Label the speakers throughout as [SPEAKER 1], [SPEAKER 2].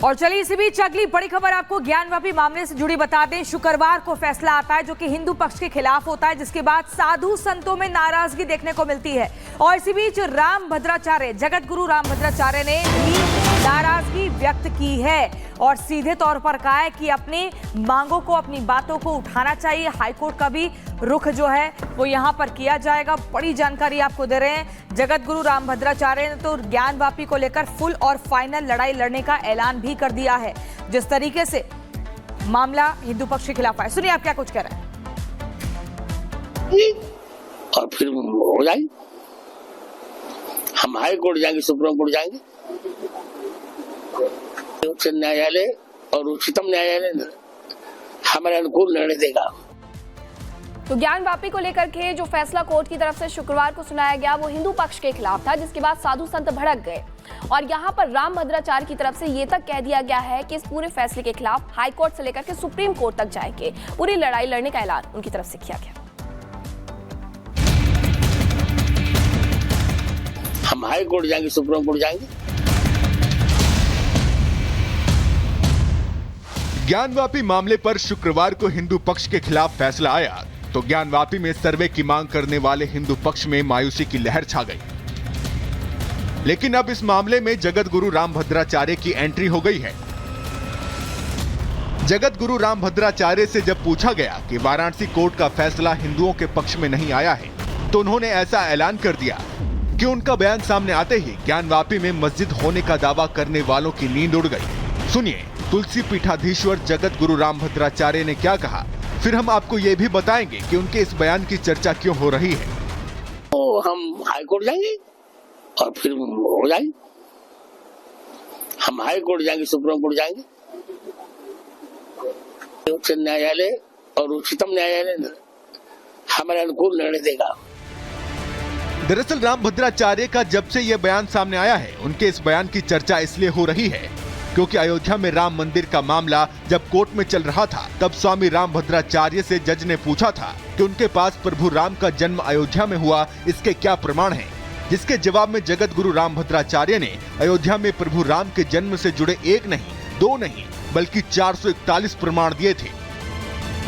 [SPEAKER 1] और चलिए इसी बीच अगली बड़ी खबर आपको ज्ञानवापी मामले से जुड़ी बता दें। शुक्रवार को फैसला आता है जो कि हिंदू पक्ष के खिलाफ होता है, जिसके बाद साधु संतों में नाराजगी देखने को मिलती है। और इसी बीच रामभद्राचार्य, जगत गुरु रामभद्राचार्य ने भी नाराजगी व्यक्त की है और सीधे तौर पर कहा है कि अपनी मांगों को, अपनी बातों को उठाना चाहिए। हाईकोर्ट का भी रुख जो है वो यहाँ पर किया जाएगा। बड़ी जानकारी आपको दे रहे हैं। जगत गुरु रामभद्राचार्य ने तो ज्ञानवापी को लेकर फुल और फाइनल लड़ाई लड़ने का ऐलान भी कर दिया है। जिस तरीके से मामला हिंदू पक्ष के खिलाफ है, सुनिए आप क्या कुछ कह रहे हैं।
[SPEAKER 2] और फिर हो जाएगी, हम हाई कोर्ट जाएंगे, सुप्रीम कोर्ट जाएंगे, उच्च न्यायालय और उच्चतम न्यायालय हमारे अनुकूल निर्णय देगा।
[SPEAKER 3] तो ज्ञानवापी को लेकर के जो फैसला कोर्ट की तरफ से शुक्रवार को सुनाया गया वो हिंदू पक्ष के खिलाफ था, जिसके बाद साधु संत भड़क गए और यहाँ पर रामभद्राचार्य की तरफ से ये तक कह दिया गया है कि इस पूरे फैसले के खिलाफ हाई कोर्ट से लेकर के सुप्रीम कोर्ट तक जाएंगे। पूरी लड़ाई लड़ने का ऐलान उनकी तरफ से किया गया।
[SPEAKER 2] हम हाई कोर्ट जाएंगे, सुप्रीम कोर्ट जाएंगे।
[SPEAKER 4] ज्ञानवापी मामले पर शुक्रवार को हिंदू पक्ष के खिलाफ फैसला आया तो ज्ञानवापी में सर्वे की मांग करने वाले हिंदू पक्ष में मायूसी की लहर छा गई। लेकिन अब इस मामले में जगत गुरु रामभद्राचार्य की एंट्री हो गई है। जगत गुरु रामभद्राचार्य से जब पूछा गया कि वाराणसी कोर्ट का फैसला हिंदुओं के पक्ष में नहीं आया है, तो उन्होंने ऐसा ऐलान कर दिया कि उनका बयान सामने आते ही ज्ञानवापी में मस्जिद होने का दावा करने वालों की नींद उड़ गई। सुनिए तुलसी पीठाधीश्वर जगत गुरु रामभद्राचार्य ने क्या कहा, फिर हम आपको ये भी बताएंगे कि उनके इस बयान की चर्चा क्यों हो रही है।
[SPEAKER 2] तो हम हाई कोर्ट जाएंगे और फिर हो जाएगी, हम हाई कोर्ट जाएंगे, सुप्रीम कोर्ट जाएंगे, उच्च न्यायालय और उच्चतम न्यायालय हमारे अनुकूल निर्णय देगा।
[SPEAKER 4] दरअसल रामभद्राचार्य का जब से यह बयान सामने आया है, उनके इस बयान की चर्चा इसलिए हो रही है क्योंकि अयोध्या में राम मंदिर का मामला जब कोर्ट में चल रहा था, तब स्वामी रामभद्राचार्य से जज ने पूछा था कि उनके पास प्रभु राम का जन्म अयोध्या में हुआ, इसके क्या प्रमाण हैं? जिसके जवाब में जगत गुरु रामभद्राचार्य ने अयोध्या में प्रभु राम के जन्म से जुड़े एक नहीं, दो नहीं, बल्कि 441 प्रमाण दिए थे।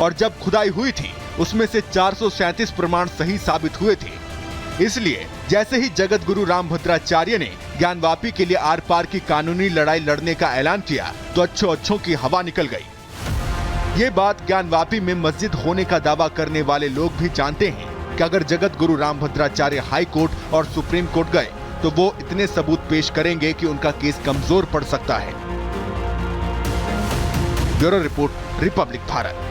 [SPEAKER 4] और जब खुदाई हुई थी उसमें से 437 प्रमाण सही साबित हुए थे। इसलिए जैसे ही जगत गुरु रामभद्राचार्य ने ज्ञानवापी के लिए आर पार की कानूनी लड़ाई लड़ने का ऐलान किया तो अच्छों की हवा निकल गई। ये बात ज्ञानवापी में मस्जिद होने का दावा करने वाले लोग भी जानते हैं कि अगर जगत गुरु रामभद्राचार्य हाई कोर्ट और सुप्रीम कोर्ट गए तो वो इतने सबूत पेश करेंगे कि उनका केस कमजोर पड़ सकता है। Bureau report, Republic Bharat.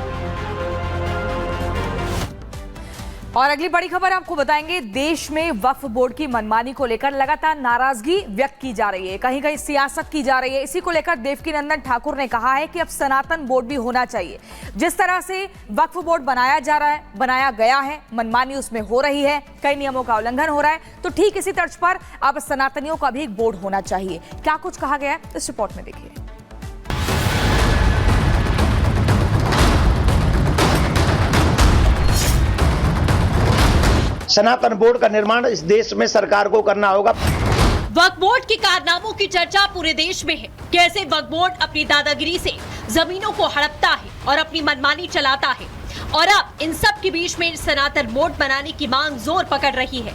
[SPEAKER 1] और अगली बड़ी खबर आपको बताएंगे। देश में वक्फ बोर्ड की मनमानी को लेकर लगातार नाराजगी व्यक्त की जा रही है, कहीं कहीं सियासत की जा रही है। इसी को लेकर देवकीनंदन ठाकुर ने कहा है कि अब सनातन बोर्ड भी होना चाहिए। जिस तरह से वक्फ बोर्ड बनाया गया है, मनमानी उसमें हो रही है, कई नियमों का उल्लंघन हो रहा है, तो ठीक इसी तर्ज पर अब सनातनियों का भी एक बोर्ड होना चाहिए। क्या कुछ कहा गया है इस रिपोर्ट में देखिए।
[SPEAKER 5] सनातन बोर्ड का निर्माण इस देश में सरकार को करना होगा।
[SPEAKER 6] वक्फ बोर्ड के कारनामों की चर्चा पूरे देश में है। कैसे वक्फ बोर्ड अपनी दादागिरी से जमीनों को हड़पता है और अपनी मनमानी चलाता है, और अब इन सब के बीच में सनातन बोर्ड बनाने की मांग जोर पकड़ रही है।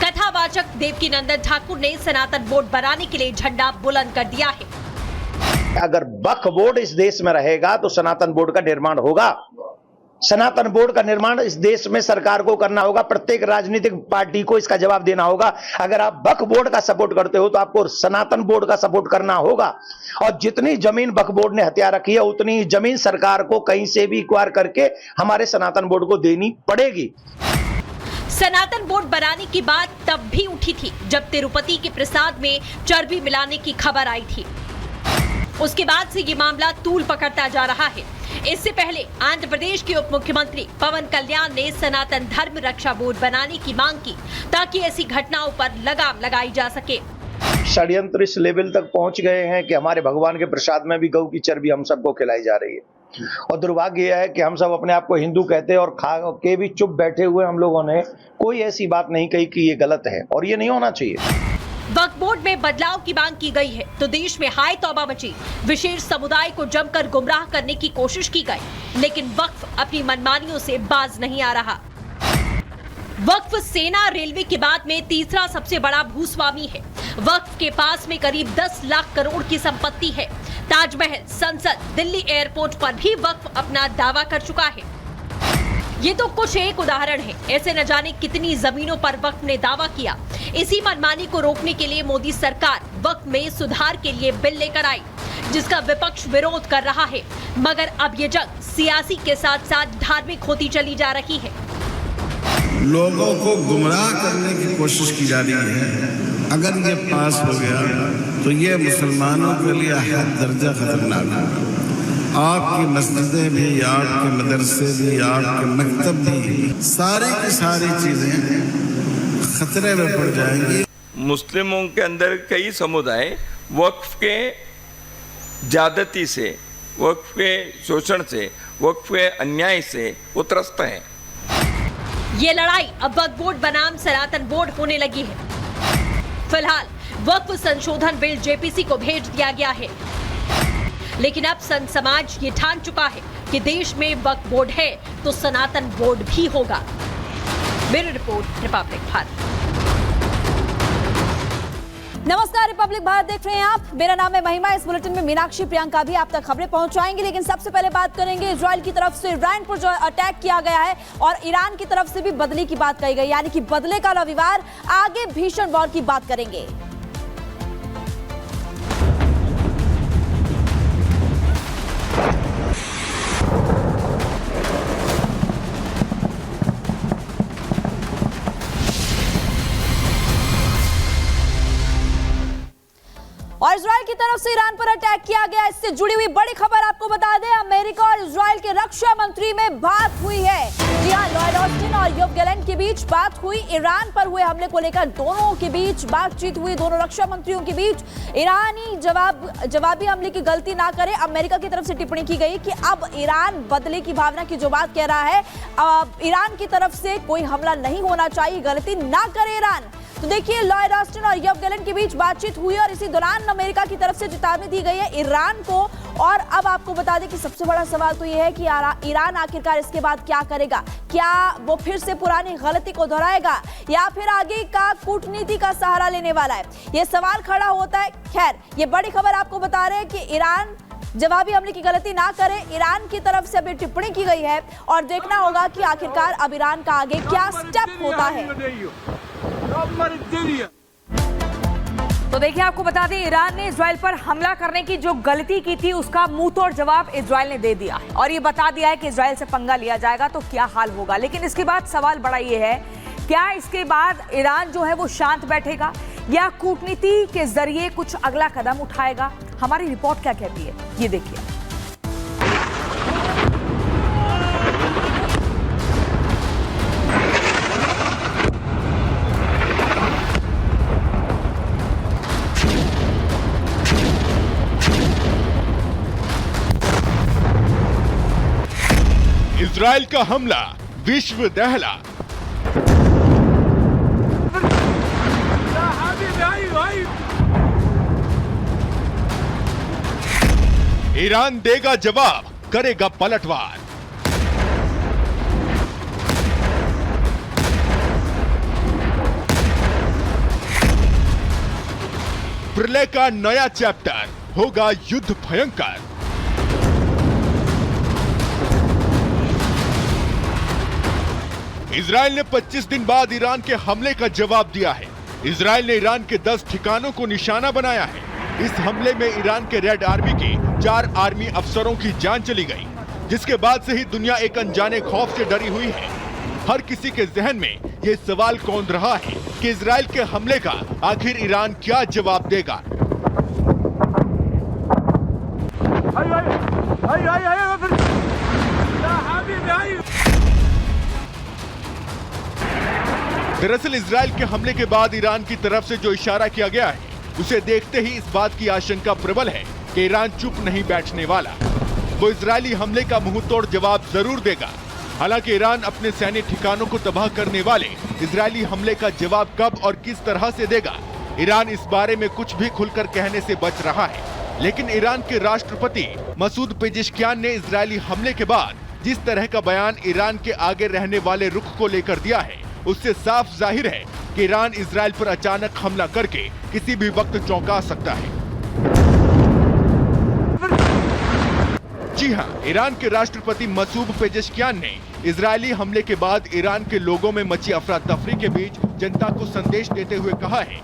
[SPEAKER 6] कथावाचक देवकीनंदन ठाकुर ने सनातन बोर्ड बनाने के लिए झंडा बुलंद कर दिया है।
[SPEAKER 5] अगर वक्फ बोर्ड इस देश में रहेगा तो सनातन बोर्ड का निर्माण होगा। सनातन बोर्ड का निर्माण इस देश में सरकार को करना होगा। प्रत्येक राजनीतिक पार्टी को इसका जवाब देना होगा। अगर आप वक्फ बोर्ड का सपोर्ट करते हो तो आपको सनातन बोर्ड का सपोर्ट करना होगा। और जितनी जमीन वक्फ बोर्ड ने हथिया रखी है, उतनी जमीन सरकार को कहीं से भी एक्वायर करके हमारे सनातन बोर्ड को देनी पड़ेगी।
[SPEAKER 6] सनातन बोर्ड बनाने की बात तब भी उठी थी जब तिरुपति के प्रसाद में चर्बी मिलाने की खबर आई थी। उसके बाद से ये मामला तूल पकड़ता जा रहा है। इससे पहले आंध्र प्रदेश के उप मुख्यमंत्री पवन कल्याण ने सनातन धर्म रक्षा बोर्ड बनाने की मांग की ताकि ऐसी घटनाओं पर लगाम लगाई जा सके।
[SPEAKER 5] षड्यंत्र इस लेवल तक पहुंच गए हैं कि हमारे भगवान के प्रसाद में भी गौ की चर्बी हम सबको खिलाई जा रही है। और दुर्भाग्य यह है कि हम सब अपने आप को हिंदू कहते हैं और खा के भी चुप बैठे हुए हम लोगों ने कोई ऐसी बात नहीं कही कि ये गलत है और ये नहीं होना चाहिए।
[SPEAKER 6] वक्फ बोर्ड में बदलाव की मांग की गई है तो देश में हाय तौबा मची। विशेष समुदाय को जमकर गुमराह करने की कोशिश की गई, लेकिन वक्फ अपनी मनमानियों से बाज नहीं आ रहा। वक्फ सेना रेलवे के बाद में तीसरा सबसे बड़ा भूस्वामी है। वक्फ के पास में करीब 10 लाख करोड़ की संपत्ति है। ताजमहल, संसद, दिल्ली एयरपोर्ट पर भी वक्फ अपना दावा कर चुका है। ये तो कुछ एक उदाहरण है, ऐसे न जाने कितनी जमीनों पर वक्फ ने दावा किया। इसी मनमानी को रोकने के लिए मोदी सरकार वक्फ में सुधार के लिए बिल लेकर आई, जिसका विपक्ष विरोध कर रहा है। मगर अब ये जंग सियासी के साथ साथ धार्मिक होती चली जा रही है।
[SPEAKER 7] लोगों को गुमराह करने की कोशिश की जा रही है। अगर ये पास हो गया तो ये मुसलमानों के लिए हद दर्जा खतरनाक है। आपकी मस्जिदें भी, आपके मदरसे भी, आपके मकतब भी, सारी की सारी चीजें खतरे में पड़ जाएंगी।
[SPEAKER 8] मुस्लिमों के अंदर कई समुदाय वक्फ के ज्यादती से, वक्फ के शोषण से, वक्फ के अन्याय से वो त्रस्त हैं।
[SPEAKER 6] ये लड़ाई अब वक्फ बोर्ड बनाम सनातन बोर्ड होने लगी है। फिलहाल वक्फ संशोधन बिल जेपीसी को भेज दिया गया है, लेकिन अब संत समाज ये ठान चुका है कि देश में वक्फ बोर्ड है तो सनातन बोर्ड भी होगा। Bureau report, Republic Bharat.
[SPEAKER 9] नमस्कार, रिपब्लिक भारत देख रहे हैं आप। मेरा नाम है महिमा। इस बुलेटिन में मीनाक्षी, प्रियंका भी आप तक खबरें पहुंचाएंगे, लेकिन सबसे पहले बात करेंगे इजराइल की तरफ से ईरान पर जो अटैक किया गया है और ईरान की तरफ से भी बदले की बात कही गई, यानी कि बदले का रविवार, आगे भीषण वॉर की बात करेंगे। और इजराइल की तरफ से ईरान पर अटैक किया गया, इससे जुड़ी हुई बड़ी खबर आपको बता दें। अमेरिका और इजराइल के रक्षा मंत्री में बात हुई है। जी हां, लॉयड ऑस्टिन और योव गैलेंट के बीच बात हुई। ईरान पर हुए हमले को लेकर दोनों के बीच बातचीत हुई, दोनों रक्षा मंत्रियों के बीच। ईरानी जवाबी हमले की गलती ना करे, अमेरिका की तरफ से टिप्पणी की गई कि अब ईरान बदले की भावना की जो बात कह रहा है, ईरान की तरफ से कोई हमला नहीं होना चाहिए, गलती ना करे ईरान। तो देखिए, लॉयड ऑस्टिन और योव गैलेंट के बीच बातचीत हुई और इसी दौरान अमेरिका की तरफ से चेतावनी दी गई है ईरान को। और अब आपको बता दें कि सबसे बड़ा सवाल तो यह है कि ईरान आखिरकार इसके बाद क्या करेगा। क्या वो फिर से पुरानी गलती को दोहराएगा या फिर आगे का कूटनीति का सहारा लेने वाला है, ये सवाल खड़ा होता है। खैर, ये बड़ी खबर आपको बता रहे हैं कि ईरान जवाबी हमले की गलती ना करे, ईरान की तरफ से अभी टिप्पणी की गई है और देखना होगा कि आखिरकार अब ईरान का आगे क्या स्टेप होता है।
[SPEAKER 1] तो देखिए, आपको बता दें, ईरान ने इजराइल पर हमला करने की जो गलती की थी उसका मुंहतोड़ जवाब इजराइल ने दे दिया है और ये बता दिया है कि इजराइल से पंगा लिया जाएगा तो क्या हाल होगा। लेकिन इसके बाद सवाल बड़ा ये है, क्या इसके बाद ईरान जो है वो शांत बैठेगा या कूटनीति के जरिए कुछ अगला कदम उठाएगा? हमारी रिपोर्ट क्या कहती है, ये देखिए।
[SPEAKER 4] इजराइल का हमला विश्व दहला। ईरान देगा जवाब, करेगा पलटवार। प्रलय का नया चैप्टर, होगा युद्ध भयंकर। इजराइल ने 25 दिन बाद ईरान के हमले का जवाब दिया है। इजराइल ने ईरान के 10 ठिकानों को निशाना बनाया है। इस हमले में ईरान के रेड आर्मी के 4 आर्मी अफसरों की जान चली गई, जिसके बाद से ही दुनिया एक अनजाने खौफ से डरी हुई है। हर किसी के जहन में ये सवाल कौंध रहा है कि इजराइल के हमले का आखिर ईरान क्या जवाब देगा। दरअसल इजराइल के हमले के बाद ईरान की तरफ से जो इशारा किया गया है, उसे देखते ही इस बात की आशंका प्रबल है कि ईरान चुप नहीं बैठने वाला। वो इजरायली हमले का मुंहतोड़ जवाब जरूर देगा। हालांकि ईरान अपने सैन्य ठिकानों को तबाह करने वाले इजरायली हमले का जवाब कब और किस तरह से देगा, ईरान इस बारे में कुछ भी खुलकर कहने से बच रहा है, लेकिन ईरान के राष्ट्रपति मसूद पेजेश्कियान ने इजरायली हमले के बाद जिस तरह का बयान ईरान के आगे रहने वाले रुख को लेकर दिया है, उससे साफ जाहिर है कि ईरान इजराइल पर अचानक हमला करके किसी भी वक्त चौंका सकता है। जी हां, ईरान के राष्ट्रपति मसूद पेजेश्कियान ने इजरायली हमले के बाद ईरान के लोगों में मची अफरा तफरी के बीच जनता को संदेश देते हुए कहा है